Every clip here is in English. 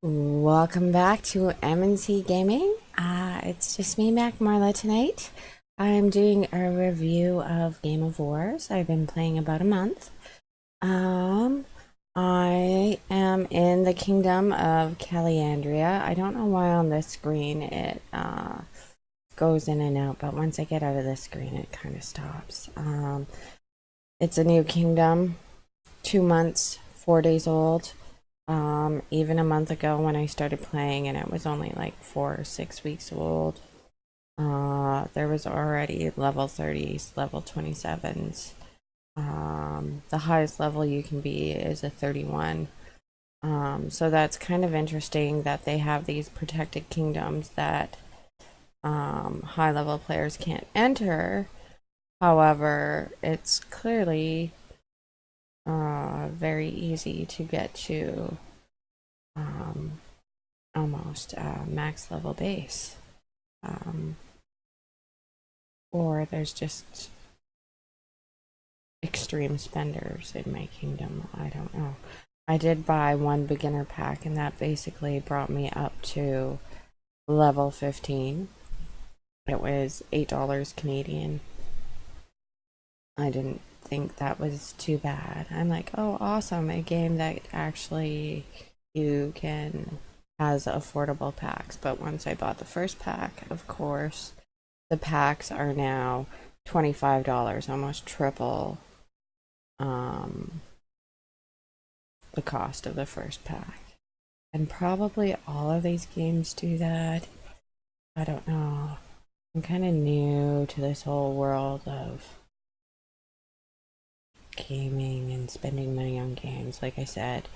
Welcome back to M&C Gaming. It's just me, MacMarla, tonight. I'm doing a review of Game of Wars. I've been playing about a month. Um, I am in the kingdom of Caliandria. I don't know why on this screen it goes in and out, but once I get out of this screen, it kind of stops. It's a new kingdom, 2 months, 4 days old. Even a month ago when I started playing and it was only like 4 or 6 weeks old, there was already level 30s, level 27s. The highest level you can be is a 31. So that's kind of interesting that they have these protected kingdoms that high level players can't enter. However, it's clearly very easy to get to um, almost max level base. Um, or there's just extreme spenders in my kingdom. I don't know. I did buy one beginner pack, and that basically brought me up to level 15. It was $8 Canadian. I didn't think that was too bad. I'm like, oh, awesome, a game that actually you can has affordable packs. But once I bought the first pack, of course, the packs are now $25, almost triple um, the cost of the first pack. And probably all of these games do that. I don't know. I'm kind of new to this whole world of gaming and spending money on games. Like I said,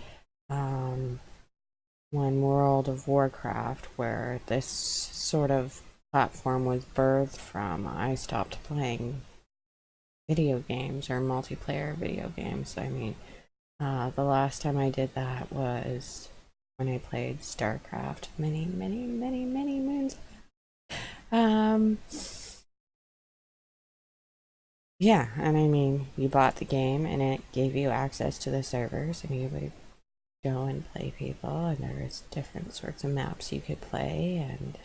when World of Warcraft, where this sort of platform was birthed from, I stopped playing video games or multiplayer video games. I mean, the last time I did that was when I played StarCraft many moons. Um, yeah, and I mean, you bought the game and it gave you access to the servers, and you would go and play people, and there was different sorts of maps you could play and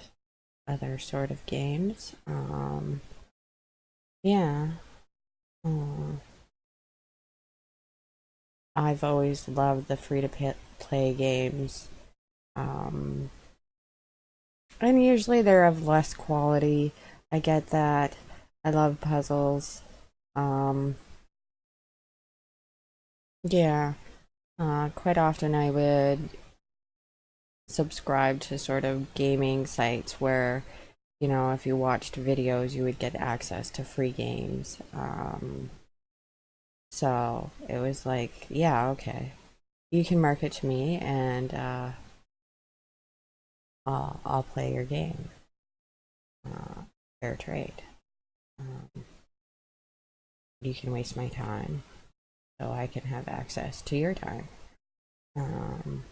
other sort of games. Yeah. Uh, I've always loved the free to play games. Um, and usually they're of less quality. I get that. I love puzzles. Um, yeah. Quite often I would subscribe to sort of gaming sites where, if you watched videos, you would get access to free games. So it was like, yeah, okay. You can market to me and I'll play your game. Fair trade. Um, you can waste my time so I can have access to your time. Um,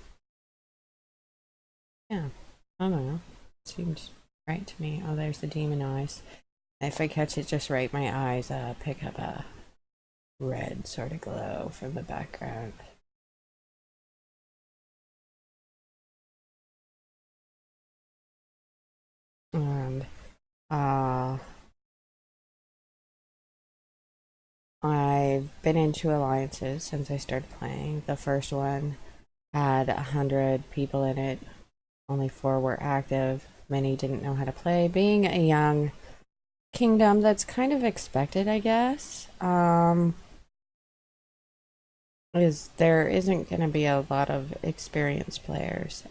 yeah, I don't know. Seems right to me. Oh, there's the demon eyes. If I catch it just right, my eyes pick up a red sort of glow from the background. And uh, I've been in two alliances since I started playing. The first one had 100 people in it, only four were active. Many didn't know how to play. Being a young kingdom, that's kind of expected, I guess. Is there isn't going to be a lot of experienced players,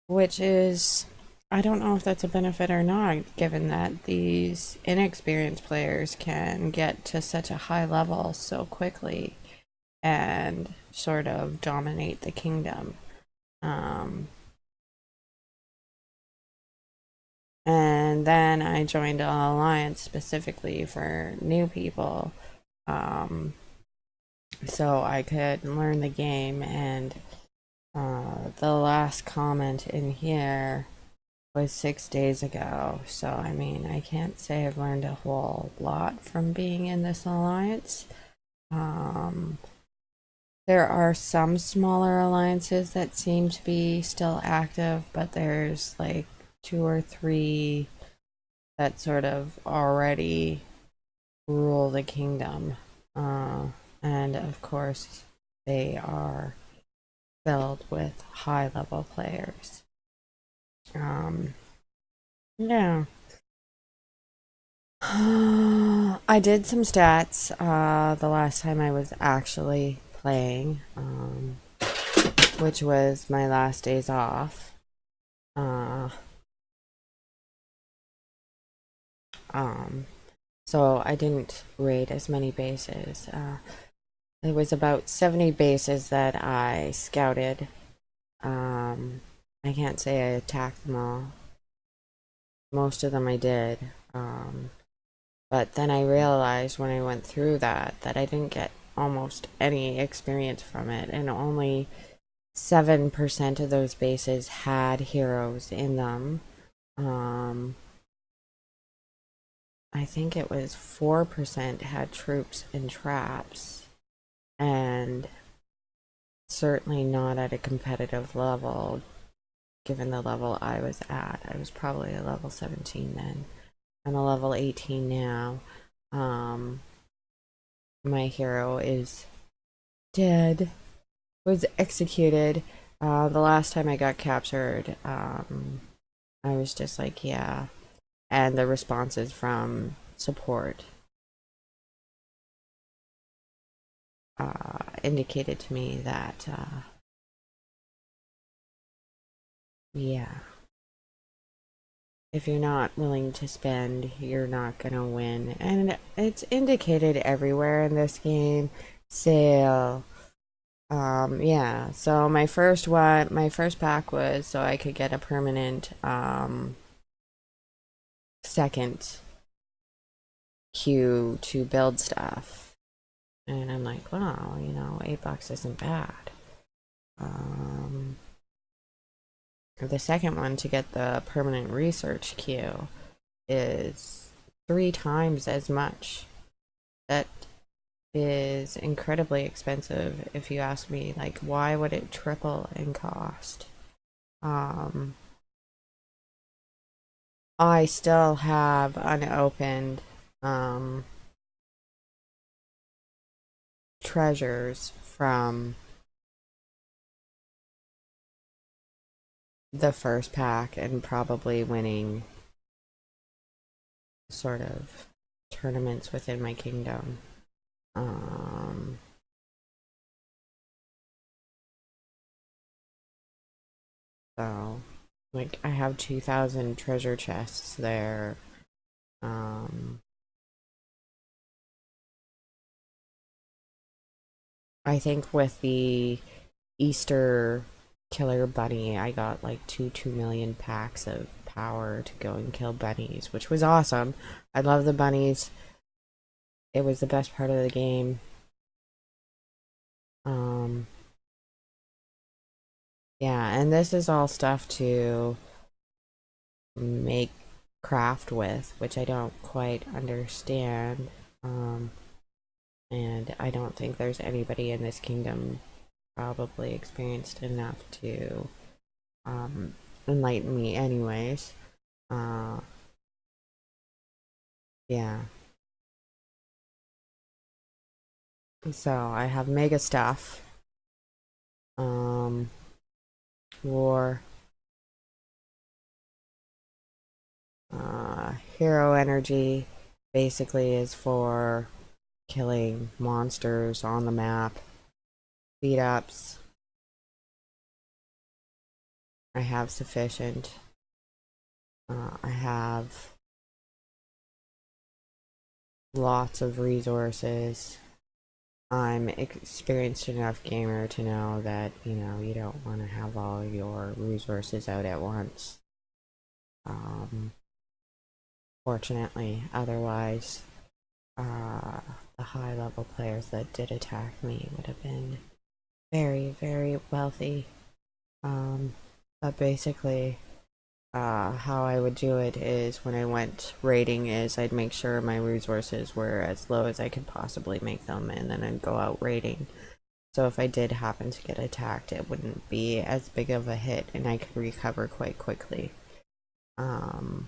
which is, I don't know if that's a benefit or not, given that these inexperienced players can get to such a high level so quickly and sort of dominate the kingdom. Um, and then I joined an alliance specifically for new people, um, so I could learn the game. And the last comment in here was 6 days ago, so I mean, I can't say I've learned a whole lot from being in this alliance. Um, There are some smaller alliances that seem to be still active, but there's like two or three that sort of already rule the kingdom. Uh, and of course, they are filled with high level players. Yeah. I did some stats the last time I was actually playing, which was my last days off. Uh, um, so I didn't raid as many bases. It was about 70 bases that I scouted. Um, I can't say I attacked them all. Most of them I did. But then I realized when I went through that I didn't get almost any experience from it, and only 7% of those bases had heroes in them. I think it was 4% had troops and traps, and certainly not at a competitive level given the level I was at. I was probably a level 17 then. I'm a level 18 now. My hero is dead, was executed. The last time I got captured, I was just like, yeah. And the responses from support indicated to me that, yeah, if you're not willing to spend, you're not gonna win. And it's indicated everywhere in this game. Sale. Yeah. So my first pack was so I could get a permanent second queue to build stuff. And I'm like, wow, $8 isn't bad. The second one to get the permanent research queue is 3 times as much. That is incredibly expensive if you ask me. Like, why would it triple in cost? I still have unopened treasures from the first pack and probably winning sort of tournaments within my kingdom. So, like, I have 2,000 treasure chests there. I think with the Easter killer bunny, I got like 2 million packs of power to go and kill bunnies, which was awesome. I love the bunnies. It was the best part of the game. Yeah, and this is all stuff to make craft with, which I don't quite understand. And I don't think there's anybody in this kingdom probably experienced enough to enlighten me anyways. Yeah. So I have mega stuff. War. Hero energy basically is for killing monsters on the map. Beat ups. I have sufficient. I have lots of resources. I'm experienced enough gamer to know that, you don't want to have all your resources out at once. Fortunately, otherwise, the high level players that did attack me would have been very, very wealthy. But basically, how I would do it is when I went raiding is I'd make sure my resources were as low as I could possibly make them, and then I'd go out raiding. So if I did happen to get attacked, it wouldn't be as big of a hit and I could recover quite quickly. Yeah,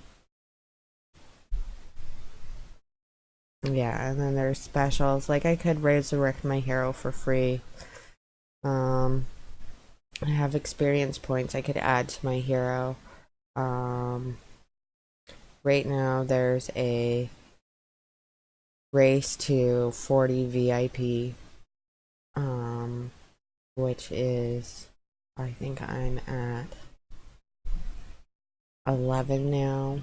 and then there's specials. Like I could resurrect my hero for free. I have experience points I could add to my hero. Right now there's a race to 40 VIP, which is, I think I'm at 11 now.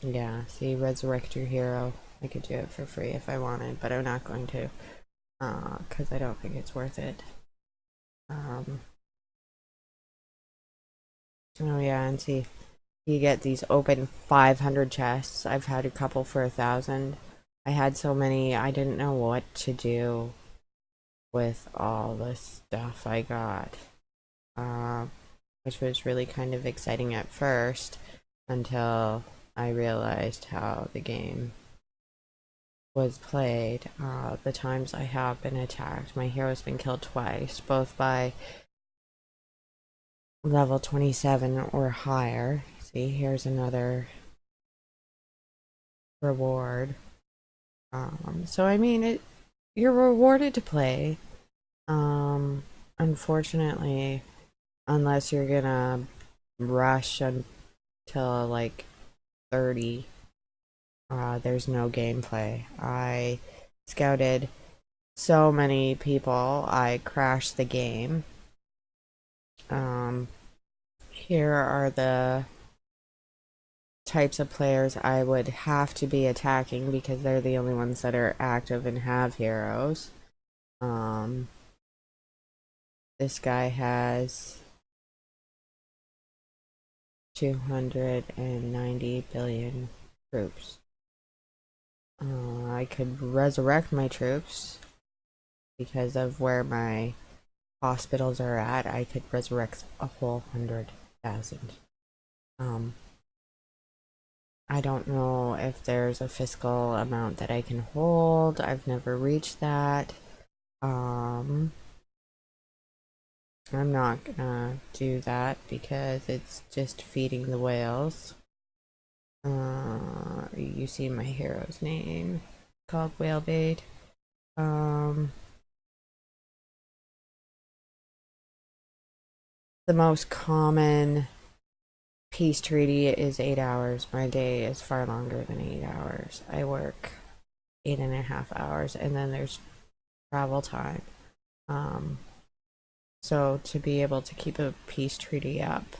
Yeah, see, resurrect your hero. I could do it for free if I wanted, but I'm not going to, because I don't think it's worth it. Oh yeah, and see, you get these open 500 chests. I've had a couple for 1,000. I had so many, I didn't know what to do with all the stuff I got, which was really kind of exciting at first until I realized how the game was played. The times I have been attacked, my hero's been killed twice, both by level 27 or higher. See, here's another reward. So I mean, you're rewarded to play. Unfortunately, unless you're gonna rush until like 30, there's no gameplay. I scouted so many people, I crashed the game. Here are the types of players I would have to be attacking because they're the only ones that are active and have heroes. This guy has 290 billion troops. I could resurrect my troops because of where my hospitals are at. I could resurrect a whole 100,000. I don't know if there's a fiscal amount that I can hold. I've never reached that. I'm not gonna do that because it's just feeding the whales. You see my hero's name called Whale Bait. The most common peace treaty is 8 hours. My day is far longer than 8 hours. I work 8.5 hours, and then there's travel time. So to be able to keep a peace treaty up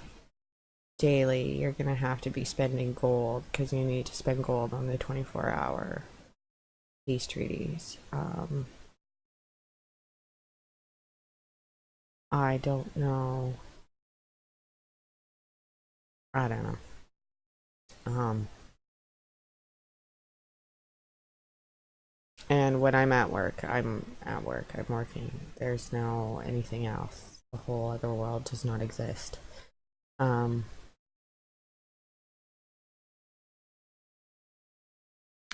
daily, you're gonna have to be spending gold because you need to spend gold on the 24-hour peace treaties. I don't know. I don't know. And when I'm at work, I'm at work. I'm working. There's no anything else. The whole other world does not exist.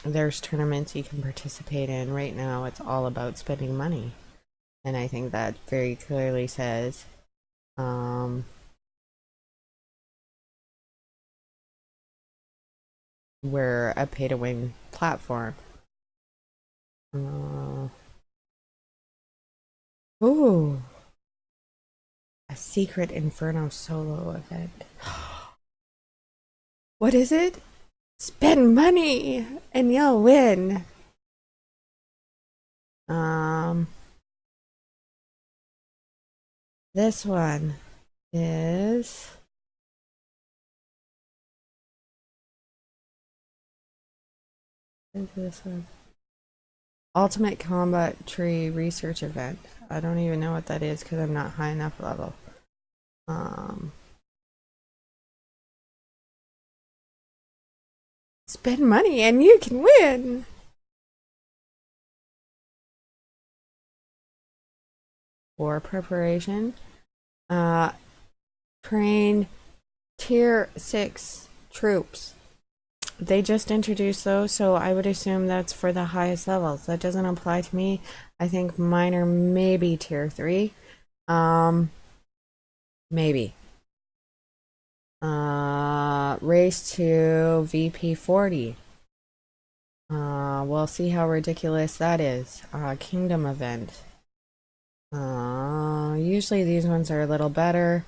There's tournaments you can participate in. Right now, it's all about spending money. And I think that very clearly says, we're a pay-to-win platform. Ooh, a secret Inferno solo event. What is it? Spend money and you'll win. This one is this one. Ultimate Combat Tree Research Event. I don't even know what that is because I'm not high enough level. Spend money and you can win. War preparation. Train tier 6 troops. they just introduced those, so I would assume that's for the highest levels. That doesn't apply to me. I think mine are maybe tier 3. Maybe. Race to VP 40. We'll see how ridiculous that is. Kingdom event. Usually these ones are a little better.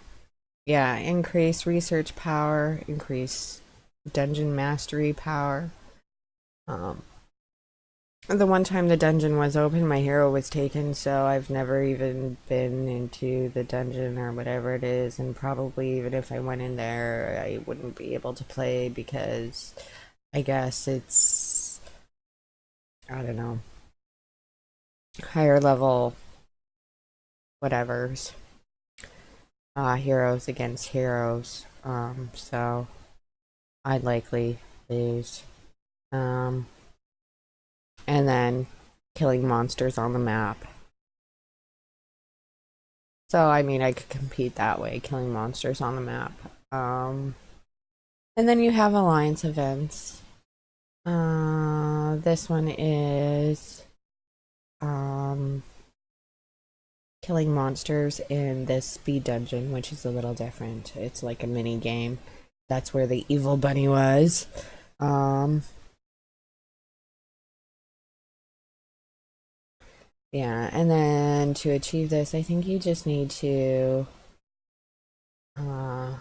Yeah, increase research power, increase dungeon mastery power. The one time the dungeon was open, my hero was taken, so I've never even been into the dungeon or whatever it is, and probably even if I went in there, I wouldn't be able to play because I guess it's, I don't know, higher level whatevers. Heroes against heroes. So I'd likely lose. And then killing monsters on the map. So, I mean, I could compete that way, killing monsters on the map. And then you have alliance events. This one is killing monsters in this speed dungeon, which is a little different. It's like a mini game. That's where the evil bunny was. Yeah, and then to achieve this, I think you just need to what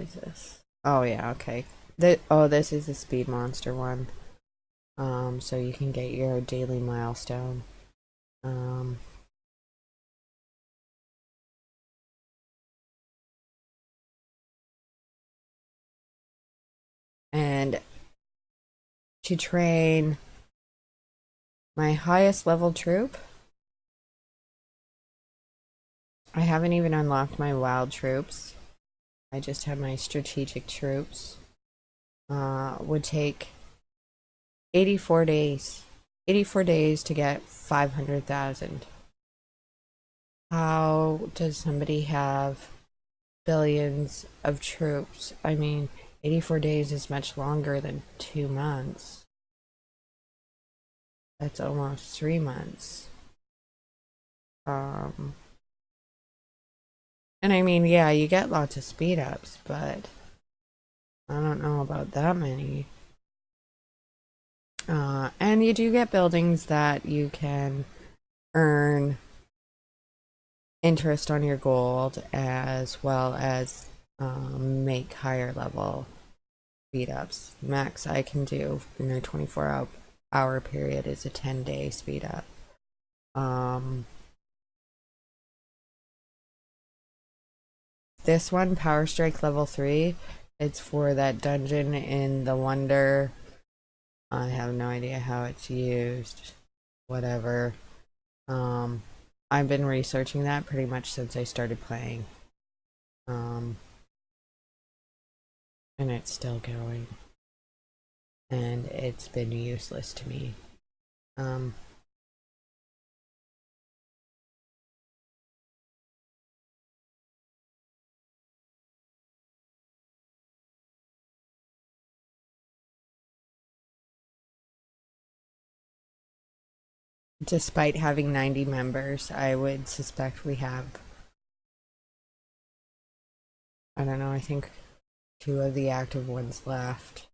is this? Oh yeah, okay. This is the speed monster one. So you can get your daily milestone. And to train my highest level troop, I haven't even unlocked my wild troops. I just have my strategic troops. Would take 84 days. 84 days to get 500,000. How does somebody have billions of troops? I mean, 84 days is much longer than 2 months. That's almost 3 months. And I mean, yeah, you get lots of speed ups, but I don't know about that many. And you do get buildings that you can earn interest on your gold as well as make higher level speed ups. Max I can do in a 24-hour period is a 10-day speed up. This one, Power Strike level 3, it's for that dungeon in the Wonder. I have no idea how it's used. Whatever. I've been researching that pretty much since I started playing. And it's still going. And it's been useless to me. Despite having 90 members, I would suspect we have, I don't know, I think 2 of the active ones left.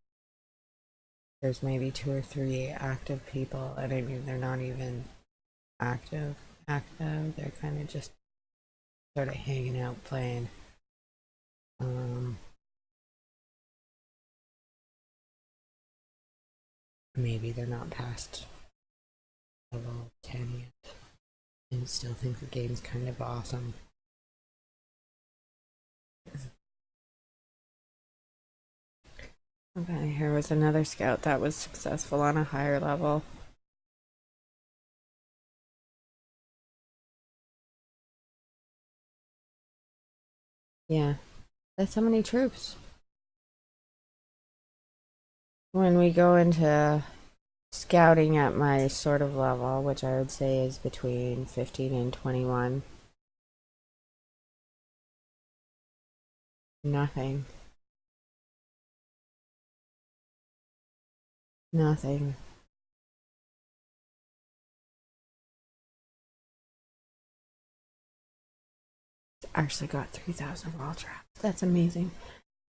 There's maybe 2 or 3 active people, and I mean, they're not even active. They're kind of just sort of hanging out playing. Maybe they're not past level 10 yet and still think the game's kind of awesome. Okay, here was another scout that was successful on a higher level. Yeah, that's so many troops. When we go into scouting at my sort of level, which I would say is between 15 and 21, Nothing. Nothing. Actually got 3,000 wall traps. That's amazing.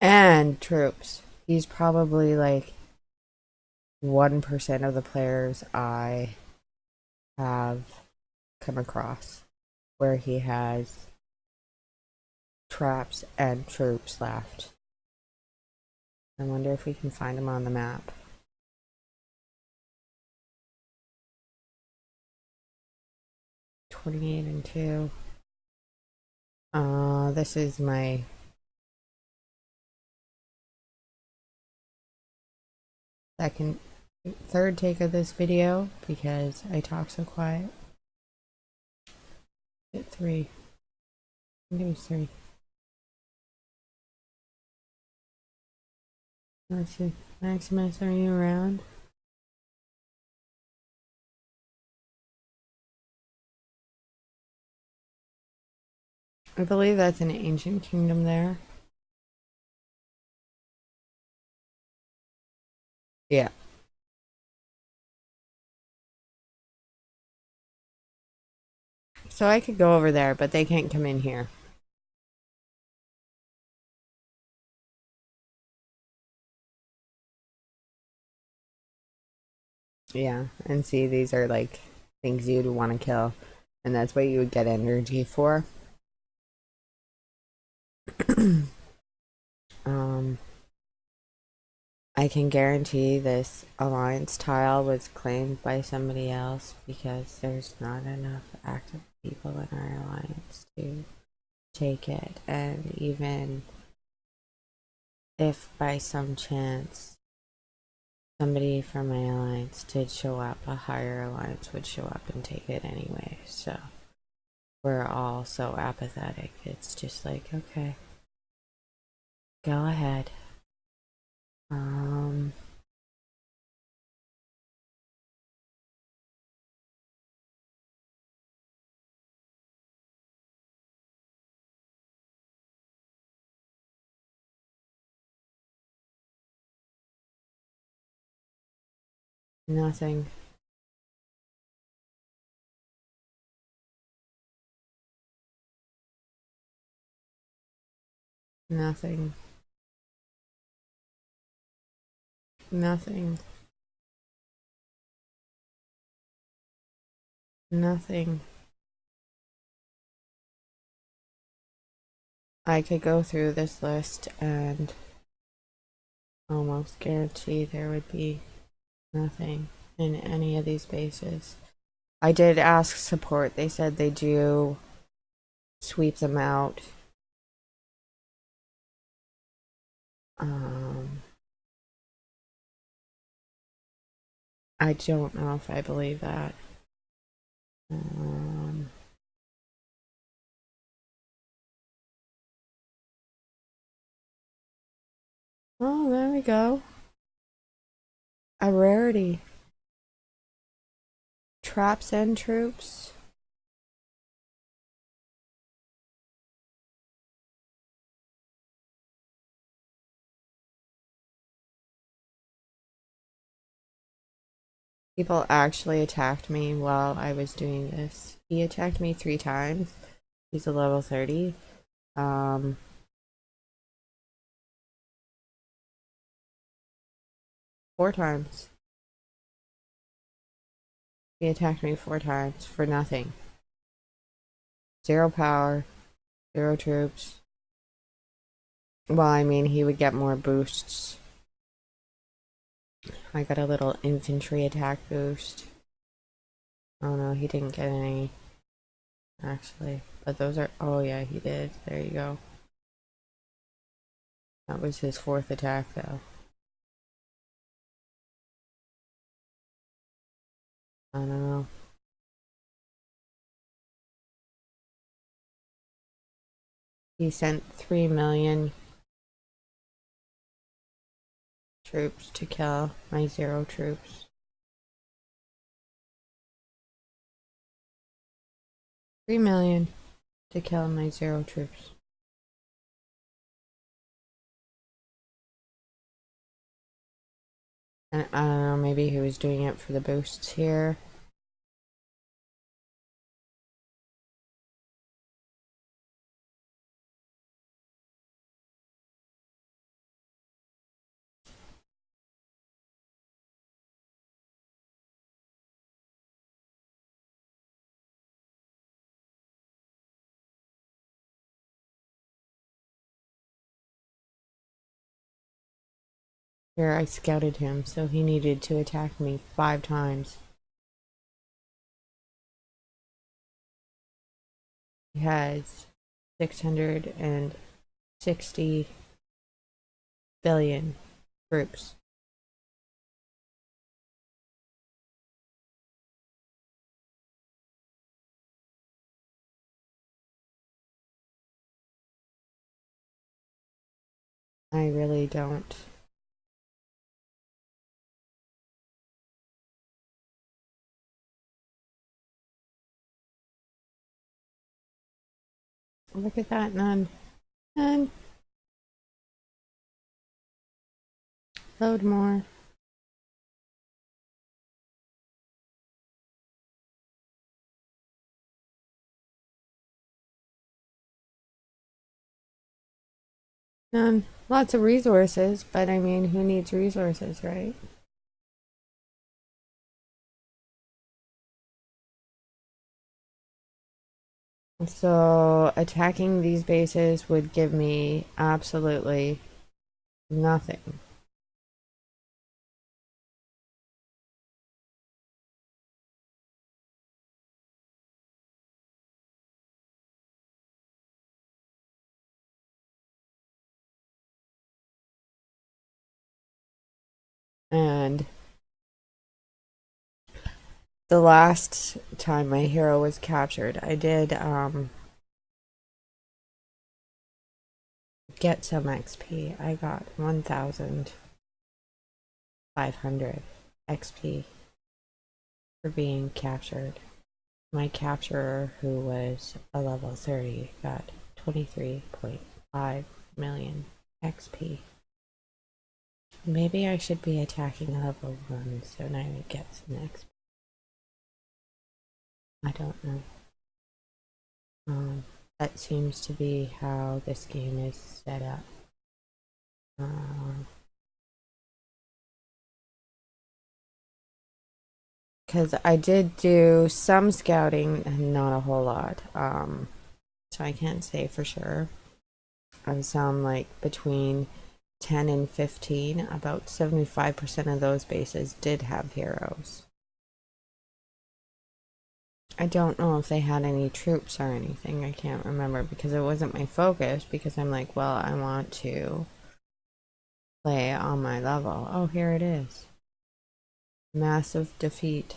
And troops. He's probably like 1% of the players I have come across where he has traps and troops left. I wonder if we can find him on the map. $28 and 2. This is my third take of this video because I talk so quiet. Hit 3. Give me 3. Let's see. Maximus, are you around? I believe that's an ancient kingdom there. Yeah. So I could go over there, but they can't come in here. Yeah, and see, these are like things you'd want to kill, and that's what you would get energy for. I can guarantee this alliance tile was claimed by somebody else because there's not enough active people in our alliance to take it, and even if by some chance somebody from my alliance did show up, a higher alliance would show up and take it anyway. So we're all so apathetic. It's just like, okay, go ahead. Nothing. Nothing. Nothing. Nothing. I could go through this list and almost guarantee there would be nothing in any of these bases. I did ask support. They said they do sweep them out. I don't know if I believe that. Oh, there we go. A rarity. Traps and troops. People actually attacked me while I was doing this. He attacked me 3 times. He's a level 30. 4 times. He attacked me 4 times for nothing. 0 power, 0 troops. Well, I mean, he would get more boosts. I got a little infantry attack boost. Oh no, he didn't get any, actually. But those are, oh yeah, he did. There you go. That was his 4th attack, though. I don't know. He sent 3 million troops to kill my 0 troops. 3 million to kill my 0 troops. And I don't know, maybe he was doing it for the boosts here. Here I scouted him, so he needed to attack me 5 times. He has 660 billion troops. I really don't. Look at that, none. None. Load more. None. Lots of resources, but I mean, who needs resources, right? So attacking these bases would give me absolutely nothing. And the last time my hero was captured, I did get some XP. I got 1,500 XP for being captured. My capturer, who was a level 30, got 23.5 million XP. Maybe I should be attacking level 1 so now I get some XP. I don't know. That seems to be how this game is set up. Because I did do some scouting and not a whole lot. So I can't say for sure. I sound like between 10 and 15, about 75% of those bases did have heroes. I don't know if they had any troops or anything. I can't remember because it wasn't my focus, because I'm like, well, I want to play on my level. Oh, here it is. Massive defeat.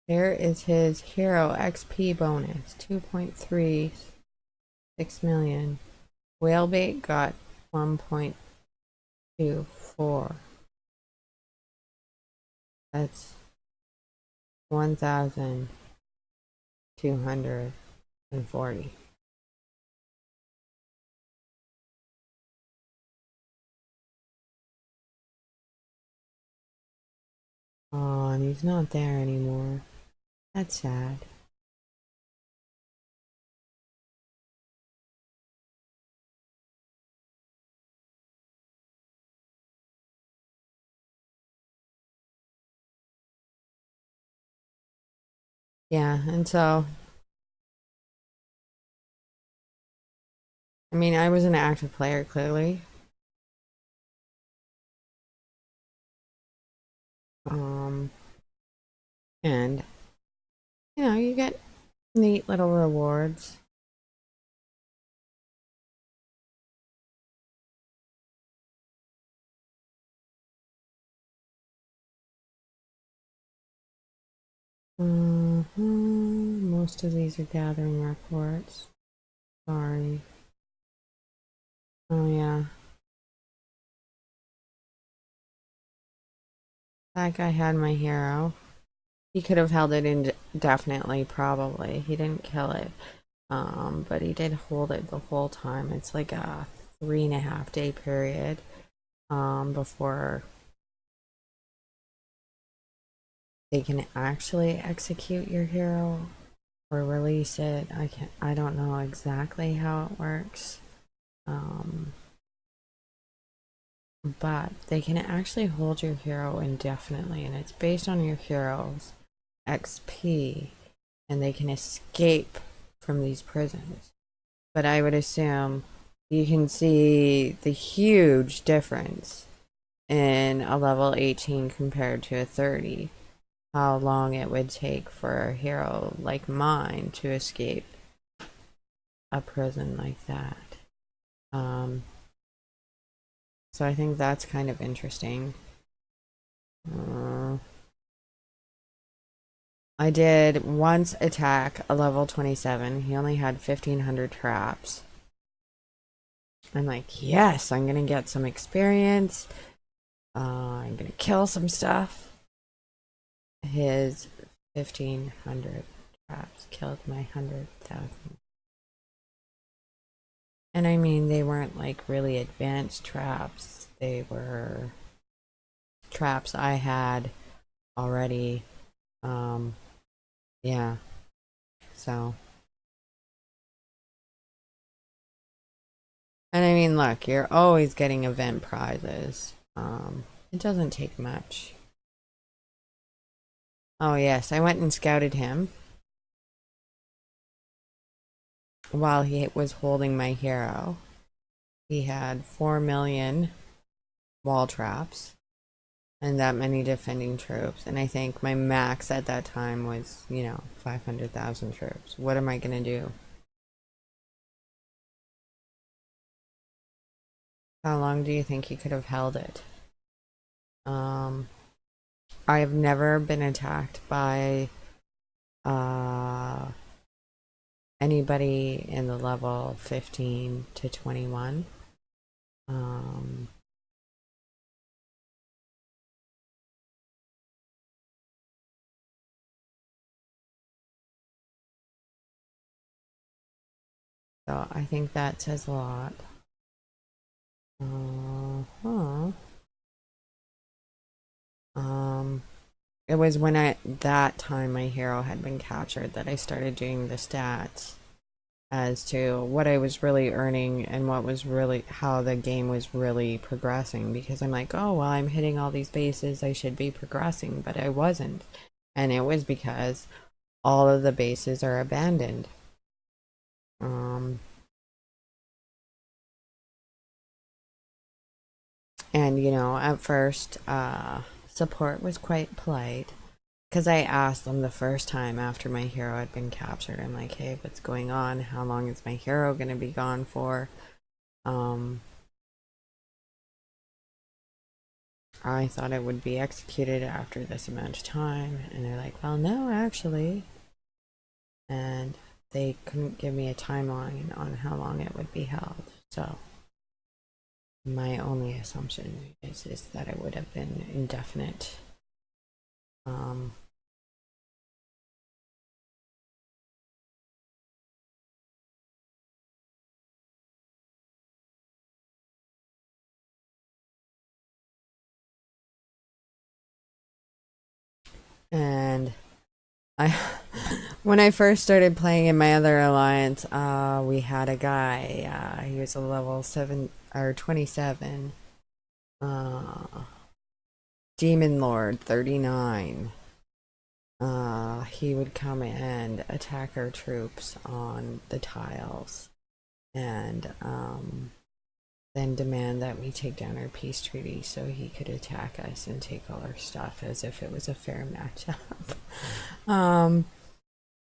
There is his hero XP bonus, 2.36 million. Whalebait got 1.24. That's 1,240. Oh, and he's not there anymore. That's sad. Yeah, and so, I mean, I was an active player, clearly. Um, and, you get neat little rewards. Most of these are gathering reports. Sorry. Oh, yeah. That guy had my hero. He could have held it indefinitely, probably. He didn't kill it. But he did hold it the whole time. It's like a 3.5 day period before they can actually execute your hero or release it. I don't know exactly how it works. But they can actually hold your hero indefinitely, and it's based on your hero's XP, and they can escape from these prisons. But I would assume you can see the huge difference in a level 18 compared to a 30. How long it would take for a hero like mine to escape a prison like that. So I think that's kind of interesting. I did once attack a level 27. He only had 1,500 traps. I'm like, yes, I'm gonna get some experience. I'm gonna kill some stuff. His 1,500 traps killed my 100,000. And I mean, they weren't like really advanced traps. They were traps I had already. Yeah. So. And I mean, look, you're always getting event prizes. It doesn't take much. Oh, yes, I went and scouted him while he was holding my hero. He had 4 million wall traps and that many defending troops. And I think my max at that time was, 500,000 troops. What am I going to do? How long do you think he could have held it? I have never been attacked by anybody in the level 15 to 21. So I think that says a lot. It was when that time my hero had been captured that I started doing the stats as to what I was really earning and what was really how the game was really progressing, because I'm like, oh well, I'm hitting all these bases, I should be progressing, but I wasn't. And it was because all of the bases are abandoned. And at first, support was quite polite, because I asked them the first time after my hero had been captured. I'm like, hey, what's going on? How long is my hero going to be gone for? I thought it would be executed after this amount of time. And they're like, well, no, actually. And they couldn't give me a timeline on how long it would be held. So my only assumption is that it would have been indefinite. And when I first started playing in my other alliance, we had a guy. He was a level 7 or 27. Demon Lord 39. He would come and attack our troops on the tiles, and then demand that we take down our peace treaty so he could attack us and take all our stuff as if it was a fair matchup.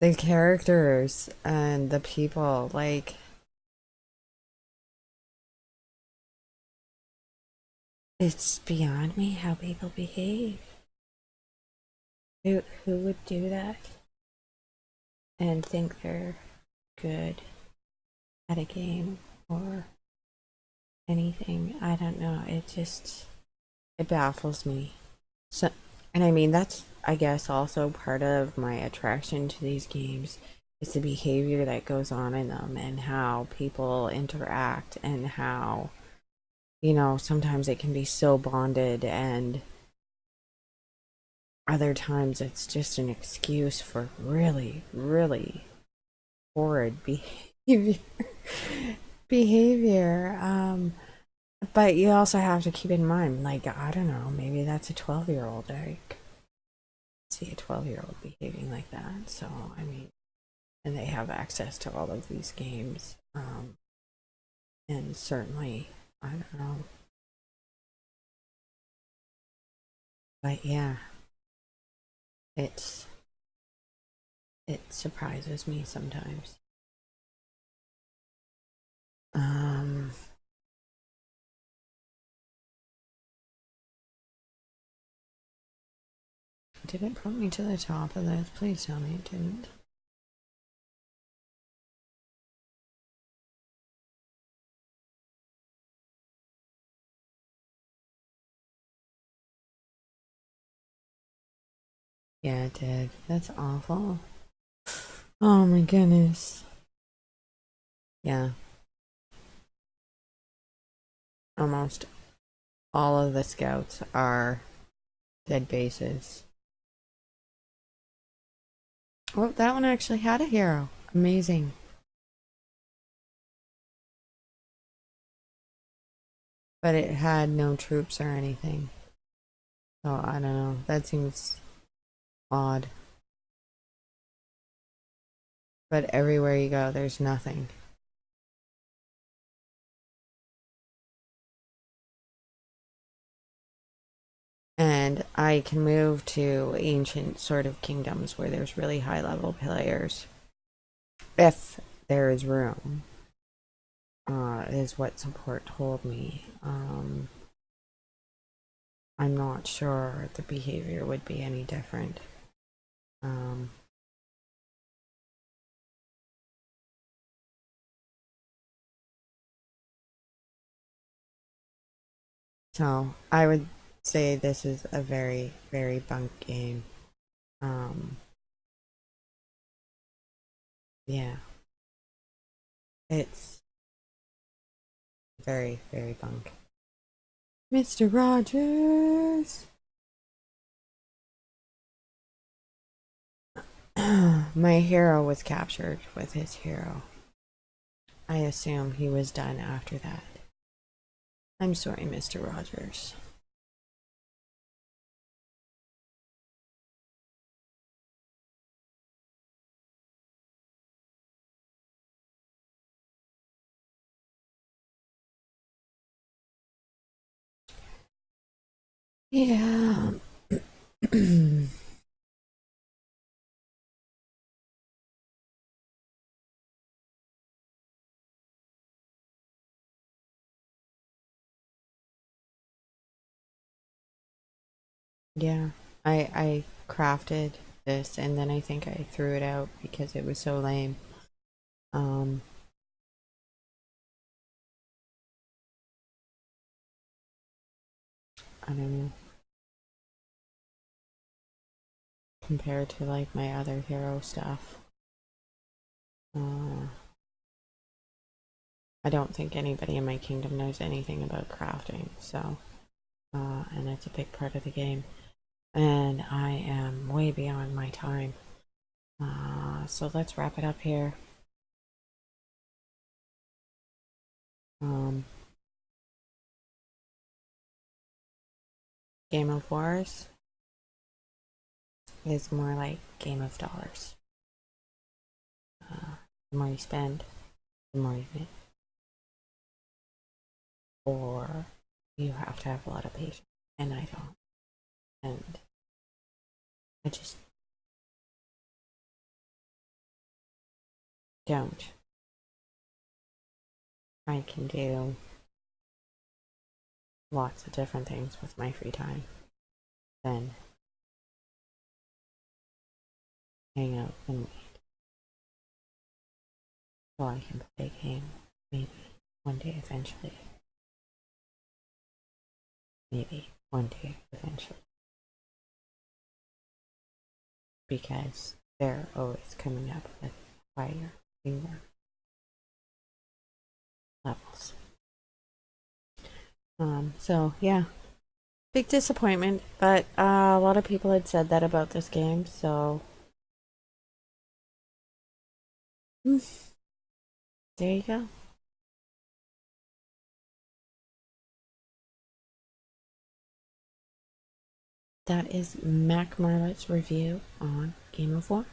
The characters and the people, like, it's beyond me how people behave. Who would do that and think they're good at a game or anything? I don't know. It baffles me. So, and I mean, that's, I guess, also part of my attraction to these games It's the behavior that goes on in them and how people interact and how, sometimes it can be so bonded, and other times it's just an excuse for really, really horrid behavior. behavior. But you also have to keep in mind, like, I don't know, maybe that's a 12-year-old. I see a 12-year-old behaving like that. So, I mean, and they have access to all of these games. And certainly, I don't know. But yeah, it's it surprises me sometimes. Um, did it put me to the top of this? Please tell me it didn't. Yeah, it did. That's awful. Oh my goodness. Yeah. Almost all of the scouts are dead bases. Oh, that one actually had a hero. Amazing. But it had no troops or anything. So I don't know. That seems odd. But everywhere you go, there's nothing. And I can move to ancient sort of kingdoms where there's really high level players. If there is room, is what support told me. I'm not sure the behavior would be any different. So I would say this is a very, very bunk game. Yeah, it's very, very bunk. Mr. Rogers! My hero was captured with his hero. I assume he was done after that. I'm sorry, Mr. Rogers. Yeah. Yeah. I crafted this and then I think I threw it out because it was so lame. Um I don't know. Compared to like my other hero stuff. I don't think anybody in my kingdom knows anything about crafting, so and it's a big part of the game. And I am way beyond my time. So let's wrap it up here. Game of Wars is more like Game of Dollars. The more you spend, the more you make. Or you have to have a lot of patience, and I don't. And I just don't. I can do lots of different things with my free time than hang out and wait. So I can play a game maybe one day eventually. Maybe one day eventually. Because they're always coming up with higher fewer levels. So yeah, big disappointment, but a lot of people had said that about this game, so there you go. That is MacMarla's review on Game of War.